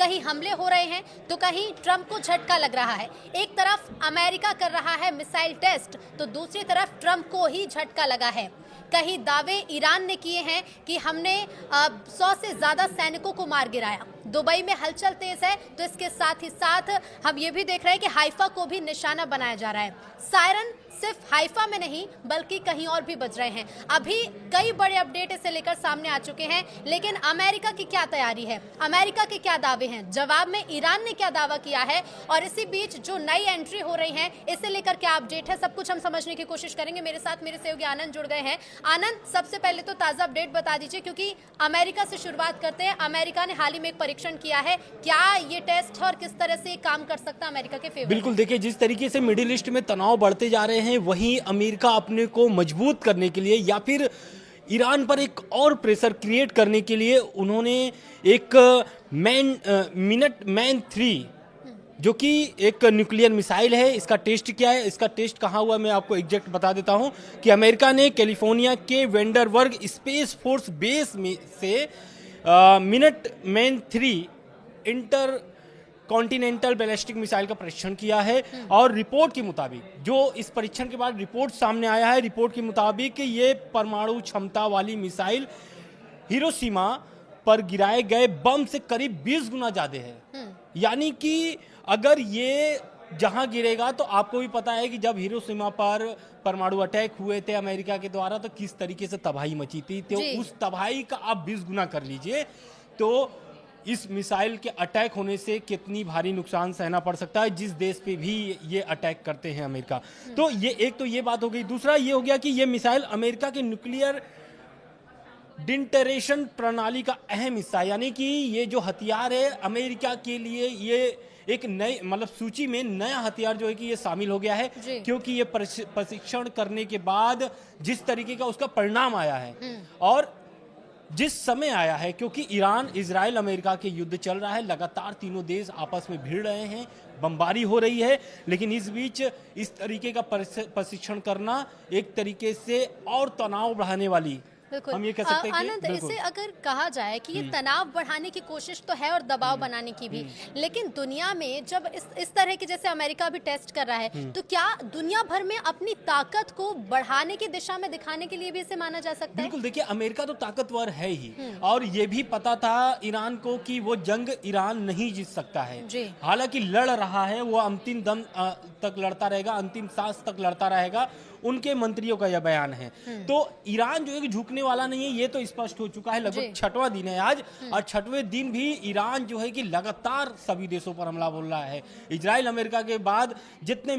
कहीं हमले हो रहे हैं तो कहीं ट्रंप को झटका लग रहा है। एक तरफ अमेरिका कर रहा है मिसाइल टेस्ट तो दूसरी तरफ ट्रंप को ही झटका लगा है। कहीं दावे ईरान ने किए हैं कि हमने 100 से ज्यादा सैनिकों को मार गिराया। दुबई में हलचल तेज है तो इसके साथ ही साथ हम ये भी देख रहे हैं कि हाइफा को भी निशाना बनाया जा रहा है। सायरन सिर्फ हाइफा में नहीं बल्कि कहीं और भी बज रहे हैं। अभी कई बड़े अपडेट इसे लेकर सामने आ चुके हैं, लेकिन अमेरिका की क्या तैयारी है, अमेरिका के क्या दावे हैं, जवाब में ईरान ने क्या दावा किया है और इसी बीच जो नई एंट्री हो रही है इसे लेकर क्या अपडेट है, सब कुछ हम समझने की कोशिश करेंगे। मेरे साथ मेरे सहयोगी आनंद जुड़ गए हैं। आनंद, सबसे पहले तो ताजा अपडेट बता दीजिए, क्योंकि अमेरिका से शुरुआत करते हैं। अमेरिका ने हाल ही में एक परीक्षण किया है, क्या ये टेस्ट और किस तरह से काम कर सकता है अमेरिका के फेवर? बिल्कुल, देखिए जिस तरीके से मिडिल ईस्ट में तनाव बढ़ते जा रहे हैं वहीं अमेरिका अपने को मजबूत करने के लिए या फिर ईरान पर एक और प्रेशर क्रिएट करने के लिए उन्होंने एक मिनट मैन 3 जो कि एक न्यूक्लियर मिसाइल है, इसका टेस्ट किया है। इसका टेस्ट कहाँ हुआ मैं आपको एग्जैक्ट बता देता हूं कि अमेरिका ने कैलिफोर्निया के वेंडरबर्ग स्पेस फोर्स बेस में से minute man 3 inter continental ballistic missile का परीक्षण किया है और रिपोर्ट के मुताबिक, जो इस परीक्षण के बाद रिपोर्ट सामने आया है, रिपोर्ट के मुताबिक ये परमाणु क्षमता वाली मिसाइल हिरोशिमा पर गिराए गए बम से करीब 20 गुना ज्यादा है। यानी कि अगर ये जहां गिरेगा तो आपको भी पता है कि जब हिरोशिमा पर परमाणु अटैक हुए थे अमेरिका के द्वारा तो किस तरीके से तबाही मची थी, तो उस तबाही का आप 20 गुना कर लीजिए तो इस मिसाइल के अटैक होने से कितनी भारी नुकसान सहना पड़ सकता है जिस देश पे भी ये अटैक करते हैं अमेरिका। तो ये एक तो ये बात हो गई। दूसरा ये हो गया कि ये मिसाइल अमेरिका के न्यूक्लियर डिटरेशन प्रणाली का अहम हिस्सा, यानी कि ये जो हथियार है अमेरिका के लिए ये एक नई मतलब सूची में नया हथियार जो है कि ये शामिल हो गया है, क्योंकि ये प्रशिक्षण करने के बाद जिस तरीके का उसका परिणाम आया है और जिस समय आया है, क्योंकि ईरान, इजराइल, अमेरिका के युद्ध चल रहा है, लगातार तीनों देश आपस में भिड़ रहे हैं, बमबारी हो रही है, लेकिन इस बीच इस तरीके का प्रशिक्षण करना एक तरीके से और तनाव बढ़ाने वाली हम ये कह सकते हैं। आनंद, इसे अगर कहा जाए कि ये तनाव बढ़ाने की कोशिश तो है और दबाव बनाने की भी, लेकिन दुनिया में जब इस तरह के जैसे अमेरिका भी टेस्ट कर रहा है तो क्या दुनिया भर में अपनी ताकत को बढ़ाने की दिशा में दिखाने के लिए भी इसे माना जा सकता है? बिल्कुल, देखिए अमेरिका तो ताकतवर है ही और ये भी पता था ईरान को कि वो जंग ईरान नहीं जीत सकता है। हालांकि लड़ रहा है, वो अंतिम दम तक लड़ता रहेगा, अंतिम सांस तक लड़ता रहेगा, उनके मंत्रियों का यह बयान है। तो ईरान जो है कि झुकने वाला नहीं है, ये तो स्पष्ट हो चुका है। लगभग 6वां दिन है आज और 6वें दिन भी ईरान जो है कि लगातार सभी देशों पर हमला बोल रहा है। इजराइल, अमेरिका के बाद जितने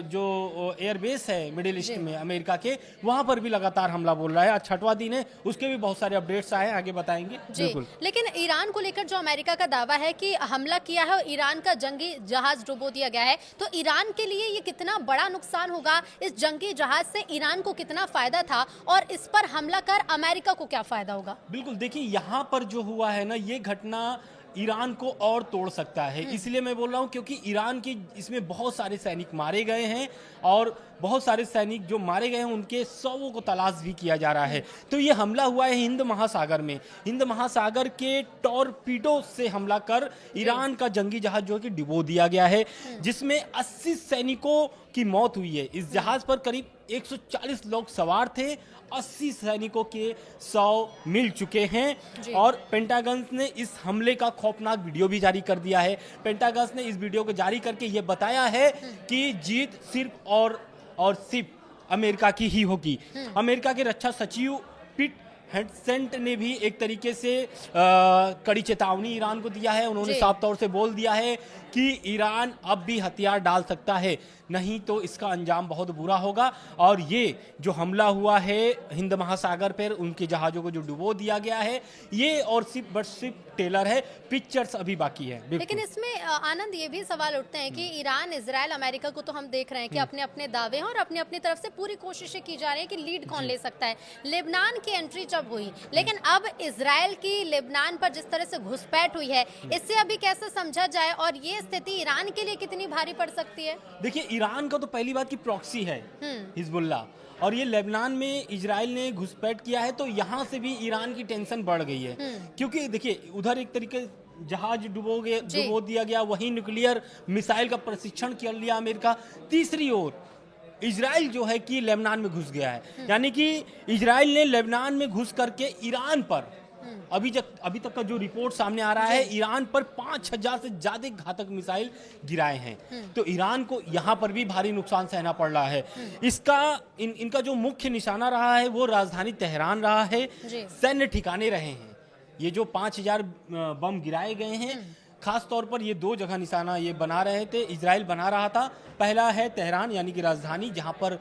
जो एयरबेस है मिडिल ईस्ट में अमेरिका के, वहां पर भी लगातार हमला बोल रहा है। आज 6वां दिन है, उसके भी बहुत सारे अपडेट्स आए, आगे बताएंगे। बिल्कुल, लेकिन ईरान को लेकर जो अमेरिका का दावा है कि हमला किया है और ईरान का जंगी जहाज डुबो दिया गया है, तो ईरान के लिए ये कितना बड़ा नुकसान होगा? इस जंगी जहाज से ईरान को कितना फायदा था और इस पर हमला कर अमेरिका को क्या फायदा होगा? बिल्कुल, देखिए यहाँ पर जो हुआ है ना, ये घटना ईरान को और तोड़ सकता है। इसलिए मैं बोल रहा हूँ क्योंकि ईरान की इसमें बहुत सारे सैनिक मारे गए हैं और बहुत सारे सैनिक जो मारे गए हैं उनके शवों को तलाश भी किया जा रहा है। तो ये हमला हुआ है हिंद महासागर में, हिंद महासागर के टॉरपीडो से हमला कर ईरान का जंगी जहाज जो है कि डुबो दिया गया है, जिसमें 80 सैनिकों की मौत हुई है। इस जहाज पर करीब 140 लोग सवार थे, 80 सैनिकों के 100 मिल चुके हैं और पेंटागन ने इस हमले का खौफनाक वीडियो भी जारी कर दिया है। पेंटागन ने इस वीडियो को जारी करके ये बताया है कि जीत सिर्फ और सिर्फ अमेरिका की ही होगी। अमेरिका के रक्षा सचिव पिट हेडसेंट ने भी एक तरीके से कड़ी चेतावनी ईरान को दिया है। उन्होंने साफ तौर से बोल दिया है कि ईरान अब भी हथियार डाल सकता है, नहीं तो इसका अंजाम बहुत बुरा होगा। और ये जो हमला हुआ है हिंद महासागर पर, उनके जहाजों को जो डुबो दिया गया है, ये और सिर्फ टेलर है, पिक्चर्स अभी बाकी है। लेकिन इसमें आनंद ये भी सवाल उठते हैं कि ईरान, इजराइल, अमेरिका को तो हम देख रहे हैं कि अपने अपने दावे हैं और अपनी अपनी तरफ से पूरी कोशिशें की जा रही है कि लीड कौन ले सकता है। लेबनान की एंट्री जब हुई, लेकिन अब इजराइल की लेबनान पर जिस तरह से घुसपैठ हुई है, इससे अभी कैसे समझा जाए और ये स्थिति ईरान के लिए कितनी भारी पड़ सकती है? देखिए, ईरान का तो पहली बात की प्रॉक्सी है हिजबुल्लाह, और ये लेबनान में इजराइल ने घुसपैठ किया है तो यहाँ से भी ईरान की टेंशन बढ़ गई है। क्योंकि देखिए उधर एक तरीके जहाज डुबो दिया गया, वहीं न्यूक्लियर मिसाइल का प्रशिक्षण कर लिया अमेरिका। तीसरी ओर इजराइल जो है कि लेबनान में घुस गया है, यानी कि इजराइल ने लेबनान में घुस करके ईरान पर अभी तक का जो रिपोर्ट सामने आ रहा है, ईरान पर 5000 से ज्यादा घातक मिसाइल गिराए हैं। तो ईरान को यहाँ पर भी भारी नुकसान सहना पड़ रहा है। इनका जो मुख्य निशाना रहा है वो राजधानी तेहरान रहा है, सैन्य ठिकाने रहे हैं। ये जो 5000 बम गिराए गए हैं, खास तौर पर ये 2 जगह निशाना ये बना रहे थे, इजराइल बना रहा था। पहला है तेहरान यानी कि राजधानी, जहां पर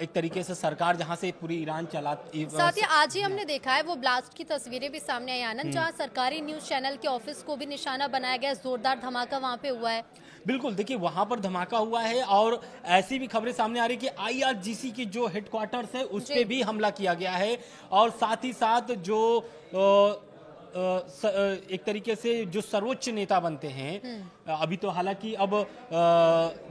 एक तरीके से सरकार जहां से पूरी ईरान साथ ही आज ही हमने देखा है वो ब्लास्ट की तस्वीरें भी सामने आई आनंद, जहां सरकारी न्यूज चैनल के ऑफिस को भी निशाना बनाया गया, जोरदार धमाका वहां पे हुआ है। बिल्कुल, देखिए वहां पर धमाका हुआ है और ऐसी भी खबरें सामने आ रही कि IRGC की जो हेडक्वार्टर्स है उस पे भी हमला किया गया है। और साथ ही साथ जो एक तरीके से जो सर्वोच्च नेता बनते हैं, अभी तो हालांकि अब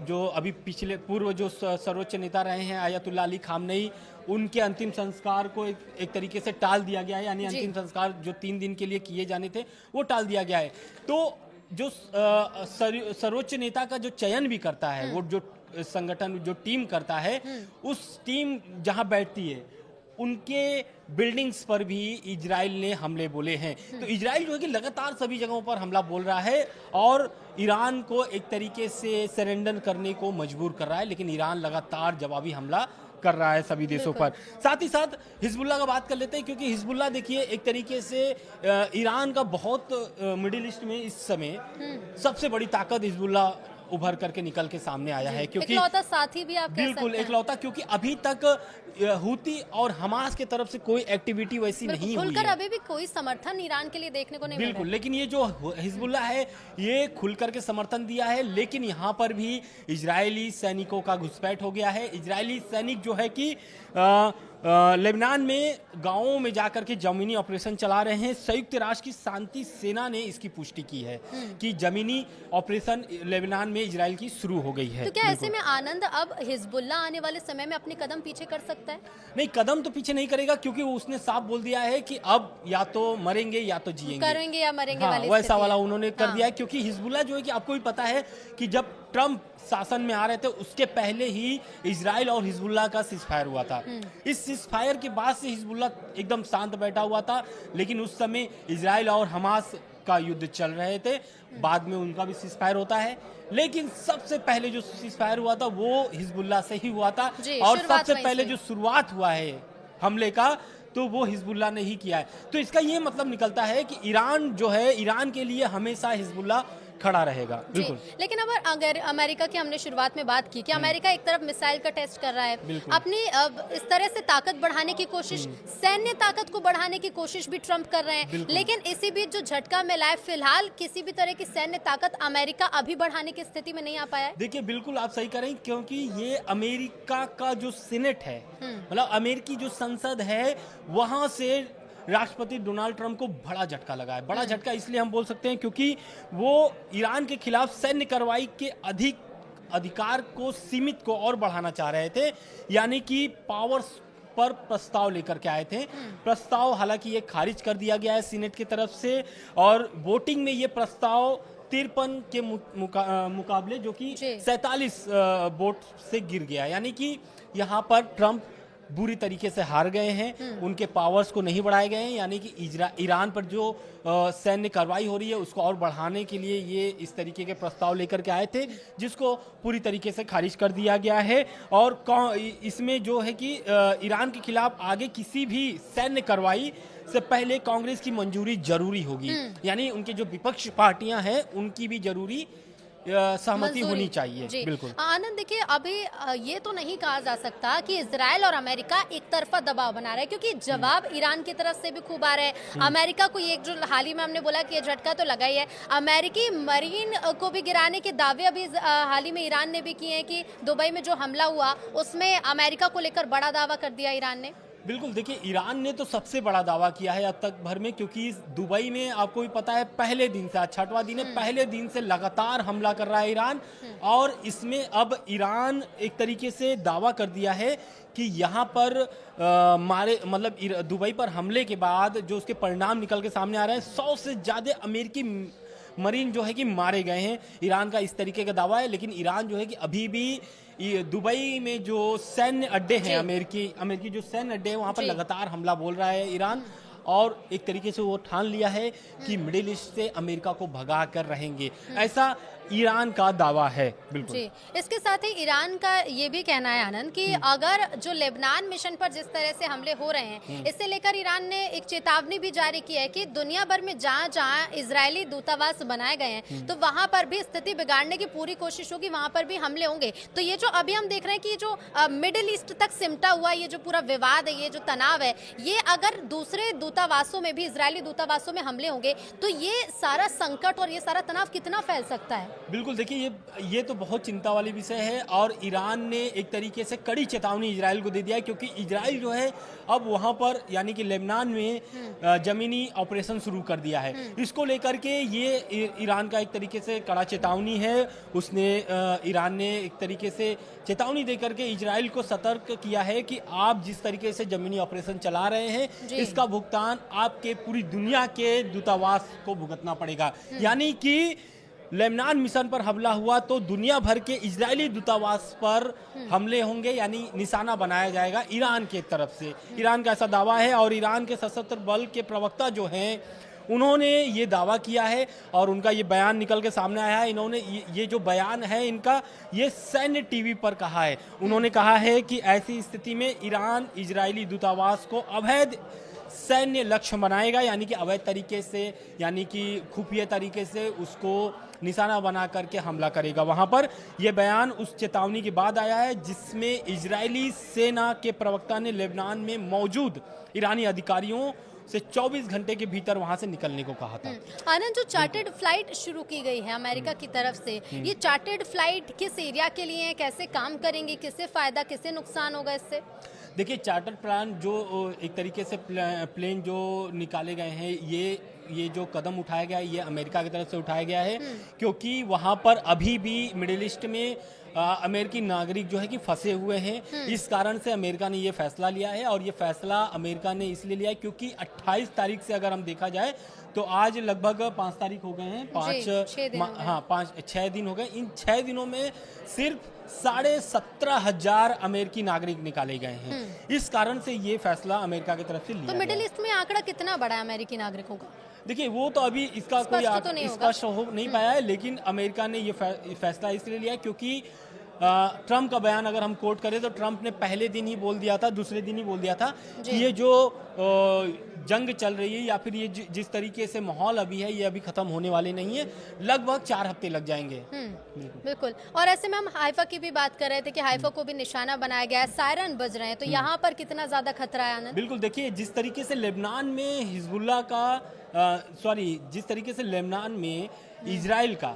जो अभी पूर्व जो सर्वोच्च नेता रहे हैं आयतुल्ला अली खामनेई, उनके अंतिम संस्कार को एक तरीके से टाल दिया गया है, यानी अंतिम संस्कार जो 3 दिन के लिए किए जाने थे वो टाल दिया गया है। तो जो सर्वोच्च नेता का जो चयन भी करता है, वो जो संगठन जो टीम करता है, उस टीम जहां बैठती है उनके बिल्डिंग्स पर भी इजराइल ने हमले बोले हैं। तो इजराइल जो है कि लगातार सभी जगहों पर हमला बोल रहा है और ईरान को एक तरीके से सरेंडर करने को मजबूर कर रहा है, लेकिन ईरान लगातार जवाबी हमला कर रहा है सभी देशों पर। साथ ही साथ हिजबुल्लाह का बात कर लेते हैं, क्योंकि हिजबुल्लाह देखिए एक तरीके से ईरान का बहुत मिडिल ईस्ट में इस समय सबसे बड़ी ताकत हिजबुल्लाह उभर करके निकल के सामने आया है, क्योंकि इकलौता साथी भी आप कह सकते हैं। बिल्कुल इकलौता, क्योंकि अभी तक हूती और हमास के तरफ से कोई एक्टिविटी वैसी नहीं हुई खुलकर है। अभी भी कोई समर्थन ईरान के लिए देखने को नहीं मिल रहा है। बिल्कुल, लेकिन ये जो हिजबुल्लाह है ये खुलकर के समर्थन दिया है, लेकिन यहाँ पर भी इजरायली सैनिकों का घुसपैठ हो गया है। इजरायली सैनिक जो है कि लेबनान में गांवों में जाकर के जमीनी ऑपरेशन चला रहे हैं। संयुक्त राष्ट्र की शांति सेना ने इसकी पुष्टि की है कि जमीनी ऑपरेशन लेबनान में इजराइल की शुरू हो गई है। तो क्या ऐसे में आनंद अब हिजबुल्लाह आने वाले समय में अपने कदम पीछे कर सकता है? नहीं, कदम तो पीछे नहीं करेगा, क्योंकि उसने साफ बोल दिया है कि अब या तो मरेंगे या तो जिएंगे, करेंगे या मरेंगे वाली वैसा वाला उन्होंने कर दिया है। क्योंकि हिजबुल्लाह जो है कि आपको भी पता है कि जब ट्रम्प शासन में आ रहे थे उसके पहले ही इजराइल और हिजबुल्लाह का सीजफायर हुआ था। इस सीजफायर के बाद से हिजबुल्लाह एकदम शांत बैठा हुआ था, लेकिन उस समय इजराइल और हमास का युद्ध चल रहे थे। बाद में उनका भी सीजफायर होता है, लेकिन सबसे पहले जो सीजफायर हुआ था वो हिजबुल्लाह से ही हुआ था। और सबसे पहले जो शुरुआत हुआ है हमले का तो वो हिजबुल्लाह ने ही किया है। तो इसका ये मतलब निकलता है कि ईरान जो है, ईरान के लिए हमेशा हिजबुल्लाह खड़ा रहेगा। बिल्कुल। लेकिन अगर अमेरिका की हमने शुरुआत में बात की कि अमेरिका एक तरफ मिसाइल का टेस्ट कर रहा है, अपनी इस तरह से ताकत बढ़ाने की कोशिश, सैन्य ताकत को बढ़ाने की कोशिश भी ट्रम्प कर रहे हैं, लेकिन इसी बीच जो झटका मिला है, फिलहाल किसी भी तरह की सैन्य ताकत अमेरिका अभी बढ़ाने की स्थिति में नहीं आ पाया है। देखिए बिल्कुल आप सही कह रहे हैं, क्योंकि ये अमेरिका का जो सीनेट है, मतलब अमेरिकी जो संसद है, वहां से राष्ट्रपति डोनाल्ड ट्रंप को बड़ा झटका लगा है। बड़ा झटका इसलिए हम बोल सकते हैं क्योंकि वो ईरान के खिलाफ सैन्य कार्रवाई के अधिकार को सीमित को और बढ़ाना चाह रहे थे, यानी कि पावर्स पर प्रस्ताव लेकर के आए थे। प्रस्ताव हालांकि ये खारिज कर दिया गया है सीनेट की तरफ से, और वोटिंग में ये प्रस्ताव 53 के मुकाबले जो कि 47 वोट से गिर गया, यानी कि यहाँ पर ट्रंप बुरी तरीके से हार गए हैं। उनके पावर्स को नहीं बढ़ाए गए हैं, यानी कि ईरान पर जो सैन्य कार्रवाई हो रही है उसको और बढ़ाने के लिए ये इस तरीके के प्रस्ताव लेकर के आए थे, जिसको पूरी तरीके से खारिज कर दिया गया है। और इसमें जो है कि ईरान के खिलाफ आगे किसी भी सैन्य कार्रवाई से पहले कांग्रेस की मंजूरी जरूरी होगी, यानी उनके जो विपक्ष पार्टियां हैं उनकी भी जरूरी सहमति होनी चाहिए। बिल्कुल आनंद, देखिए अभी ये तो नहीं कहा जा सकता कि इजराइल और अमेरिका एक तरफा दबाव बना रहा है, क्योंकि जवाब ईरान की तरफ से भी खूब आ रहा है। अमेरिका को ये जो हाल ही में हमने बोला कि ये झटका तो लगा ही है, अमेरिकी मरीन को भी गिराने के दावे अभी हाल ही में ईरान ने भी किए हैं कि दुबई में जो हमला हुआ उसमें अमेरिका को लेकर बड़ा दावा कर दिया ईरान ने। बिल्कुल, देखिए ईरान ने तो सबसे बड़ा दावा किया है अब तक भर में, क्योंकि दुबई में आपको भी पता है पहले दिन से, 6वां दिन है, पहले दिन से लगातार हमला कर रहा है ईरान। और इसमें अब ईरान एक तरीके से दावा कर दिया है कि यहाँ पर दुबई पर हमले के बाद जो उसके परिणाम निकल के सामने आ रहे हैं, 100 से ज़्यादा अमेरिकी मरीन जो है कि मारे गए हैं। ईरान का इस तरीके का दावा है, लेकिन ईरान जो है कि अभी भी ये दुबई में जो सैन्य अड्डे हैं, अमेरिकी जो सैन्य अड्डे हैं, वहाँ पर लगातार हमला बोल रहा है ईरान। और एक तरीके से वो ठान लिया है कि मिडिल ईस्ट से अमेरिका को भगा कर रहेंगे, ऐसा ईरान का दावा है। बिल्कुल जी, इसके साथ ही ईरान का ये भी कहना है आनंद कि अगर जो लेबनान मिशन पर जिस तरह से हमले हो रहे हैं, इससे लेकर ईरान ने एक चेतावनी भी जारी की है कि दुनिया भर में जहां जहां इजरायली दूतावास बनाए गए हैं, तो वहां पर भी स्थिति बिगाड़ने की पूरी कोशिश होगी, वहां पर भी हमले होंगे। तो ये जो अभी हम देख रहे हैं कि जो मिडिल ईस्ट तक सिमटा हुआ ये जो पूरा विवाद है, ये जो तनाव है, ये अगर दूसरे दूतावासों में भी, इजरायली दूतावासों में हमले होंगे, तो ये सारा संकट और ये सारा तनाव कितना फैल सकता है? बिल्कुल, देखिए ये तो बहुत चिंता वाली विषय है। और ईरान ने एक तरीके से कड़ी चेतावनी इजराइल को दे दिया है, क्योंकि इजराइल जो है अब वहाँ पर यानी कि लेबनान में जमीनी ऑपरेशन शुरू कर दिया है। इसको लेकर के ये ईरान का एक तरीके से कड़ा चेतावनी है। उसने ईरान ने एक तरीके से चेतावनी दे करके इजराइल को सतर्क किया है कि आप जिस तरीके से जमीनी ऑपरेशन चला रहे हैं, इसका भुगतान आपके पूरी दुनिया के दूतावास को भुगतना पड़ेगा। यानी कि लेबनान मिशन पर हमला हुआ तो दुनिया भर के इजरायली दूतावास पर हमले होंगे, यानी निशाना बनाया जाएगा ईरान के तरफ से। ईरान का ऐसा दावा है। और ईरान के सशस्त्र बल के प्रवक्ता जो हैं, उन्होंने ये दावा किया है और उनका ये बयान निकल के सामने आया है। इन्होंने ये जो बयान है इनका, ये सैन्य टीवी पर कहा है। उन्होंने कहा है कि ऐसी स्थिति में ईरान इजरायली दूतावास को अवैध सैन्य लक्ष्य बनाएगा, यानी कि अवैध तरीके से, यानी कि खुफिया तरीके से उसको निशाना बना करके हमला करेगा वहां पर। यह बयान उस चेतावनी के बाद आया है जिसमें इजरायली सेना के प्रवक्ता ने लेबनान में मौजूद ईरानी अधिकारियों से 24 घंटे के भीतर वहां से निकलने को कहा था। आनंद, जो चार्टर्ड फ्लाइट शुरू की गई है अमेरिका की तरफ से, ये चार्टर्ड फ्लाइट किस एरिया के लिए है, कैसे काम करेंगी, किससे फायदा किससे नुकसान होगा इससे? देखिए, चार्टर प्लान जो एक तरीके से प्लेन जो निकाले गए हैं, ये जो कदम उठाया गया है, ये अमेरिका की तरफ से उठाया गया है, क्योंकि वहाँ पर अभी भी मिडिल ईस्ट में अमेरिकी नागरिक जो है कि फंसे हुए हैं। इस कारण से अमेरिका ने ये फैसला लिया है। और ये फैसला अमेरिका ने इसलिए लिया है क्योंकि 28 तारीख से अगर हम देखा जाए तो आज लगभग 5 तारीख हो गए हैं, 6 दिन हो गए। इन 6 दिनों में सिर्फ 17,500 अमेरिकी नागरिक निकाले गए हैं। इस कारण से ये फैसला अमेरिका की तरफ से लिया। तो मिडिल ईस्ट में आंकड़ा कितना बड़ा है अमेरिकी नागरिकों का? देखिए, वो तो अभी इसका कोई स्पष्ट हो नहीं पाया है, लेकिन अमेरिका ने ये फैसला इसलिए लिया क्योंकि ट्रंप का बयान अगर हम कोट करें तो ट्रंप ने पहले दिन ही बोल दिया था, दूसरे दिन ही बोल दिया था कि ये जो जंग चल रही है या फिर ये जिस तरीके से माहौल अभी है, ये अभी खत्म होने वाले नहीं है, लगभग 4 हफ्ते लग जाएंगे। बिल्कुल। और ऐसे में हम हाइफा की भी बात कर रहे थे कि हाइफा को भी निशाना बनाया गया है, सायरन बज रहे हैं, तो यहाँ पर कितना ज्यादा खतरा है आनंद? बिल्कुल, देखिए जिस तरीके से लेबनान में हिजबुल्लाह का जिस तरीके से लेबनान में इजराइल का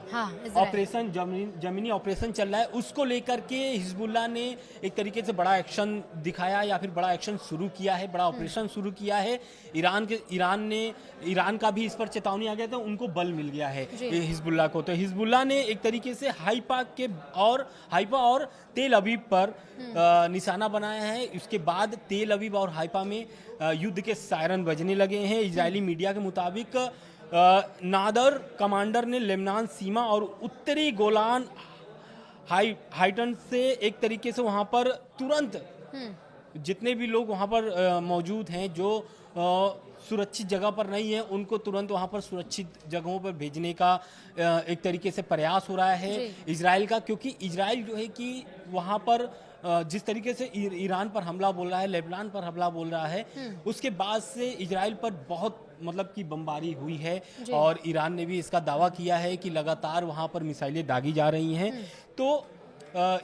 ऑपरेशन जमीनी ऑपरेशन चल रहा है, उसको लेकर के हिजबुल्लाह ने एक तरीके से बड़ा एक्शन दिखाया या फिर बड़ा एक्शन शुरू किया है, बड़ा ऑपरेशन शुरू किया है। ईरान का भी इस पर चेतावनी आ गया था, उनको बल मिल गया है हिजबुल्लाह को। तो हिजबुल्लाह ने एक तरीके से हाइफा और तेल अवीव पर निशाना बनाया है। उसके बाद तेल अवीव और हाइफा में युद्ध के सायरन बजने लगे हैं। इजरायली मीडिया के मुताबिक नादर कमांडर ने लेबनान सीमा और उत्तरी गोलान हाइटन से एक तरीके से वहां पर तुरंत जितने भी लोग वहां पर मौजूद हैं जो सुरक्षित जगह पर नहीं है, उनको तुरंत वहां पर सुरक्षित जगहों पर भेजने का एक तरीके से प्रयास हो रहा है इजराइल का। क्योंकि इजराइल जो है कि वहां पर जिस तरीके से ईरान पर हमला बोल रहा है, लेबनान पर हमला बोल रहा है, उसके बाद से इजराइल पर बहुत मतलब की बमबारी हुई है। और ईरान ने भी इसका दावा किया है कि लगातार वहां पर मिसाइलें दागी जा रही हैं। तो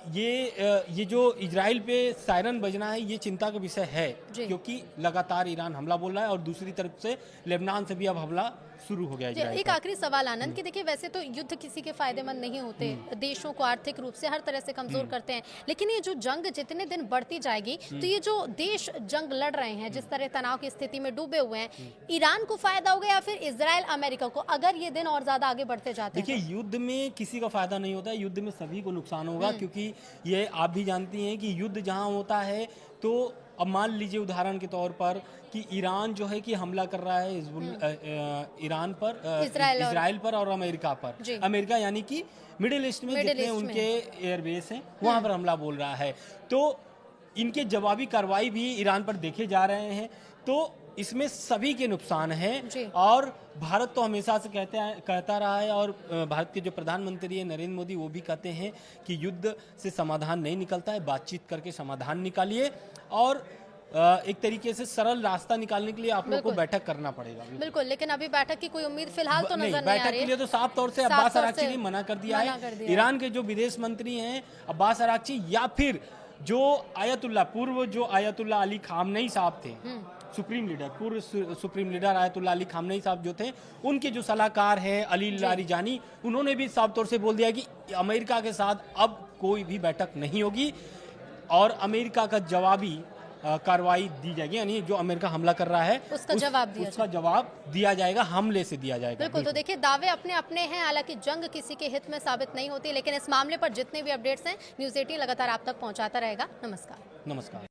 ये जो इजराइल पे सायरन बजना है, ये चिंता का विषय है, क्योंकि लगातार ईरान हमला बोल रहा है और दूसरी तरफ से लेबनान से भी अब हमला शुरू हो गया है। एक आखिरी सवाल आनंद, कि देखिए वैसे तो युद्ध किसी के फायदेमंद नहीं होते, देशों को आर्थिक रूप से हर तरह से कमजोर करते हैं, लेकिन ये जो जंग जितने दिन बढ़ती जाएगी तो ये जो देश जंग लड़ रहे हैं, जिस तरह तनाव की स्थिति में डूबे हुए हैं, ईरान को फायदा होगा या फिर इजराइल अमेरिका को, अगर ये दिन और ज्यादा आगे बढ़ते जाते हैं? देखिए, युद्ध में किसी का फायदा नहीं होता है, युद्ध में सभी को नुकसान होगा। क्योंकि ये आप भी जानती हैं कि युद्ध जहां होता है तो अब मान लीजिए उदाहरण के तौर पर कि ईरान जो है कि हमला कर रहा है ईरान पर, इजराइल पर और अमेरिका पर। अमेरिका यानी कि मिडिल ईस्ट में जितने उनके एयरबेस हैं वहां पर हमला बोल रहा है। तो इनके जवाबी कार्रवाई भी ईरान पर देखे जा रहे हैं। तो इसमें सभी के नुकसान हैं और भारत तो हमेशा से कहता रहा है और भारत के जो प्रधानमंत्री है नरेंद्र मोदी वो भी कहते हैं कि युद्ध से समाधान नहीं निकलता है, बातचीत करके समाधान निकालिए और एक तरीके से सरल रास्ता निकालने के लिए आप लोगों को बैठक करना पड़ेगा। बिल्कुल, लेकिन अभी बैठक की कोई उम्मीद फिलहाल तो नजर नहीं आ रही है। बैठक के लिए तो साफ तौर से अब्बास अराक्ची ने मना कर दिया है। ईरान के जो विदेश मंत्री हैं अब्बास अराक्ची या फिर जो पूर्व जो आयतुल्ला अली खामनेई साहब थे, सुप्रीम लीडर, पूर्व supreme leader ayatollah Ali Khamenei साहब जो थे, उनके जो सलाहकार है अली लारिजानी, उन्होंने भी साफ तौर से बोल दिया कि अमेरिका के साथ अब कोई भी बैठक नहीं होगी और अमेरिका का जवाबी कार्रवाई दी जाएगी, यानी जो अमेरिका हमला कर रहा है उसका जवाब दिया जाएगा, हमले से दिया जाएगा। बिल्कुल, तो देखिए दावे अपने अपने हैं, हालांकि जंग किसी के हित में साबित नहीं होती, लेकिन इस मामले पर जितने भी अपडेट्स हैं न्यूज़ 18 लगातार आप तक पहुंचाता रहेगा। नमस्कार।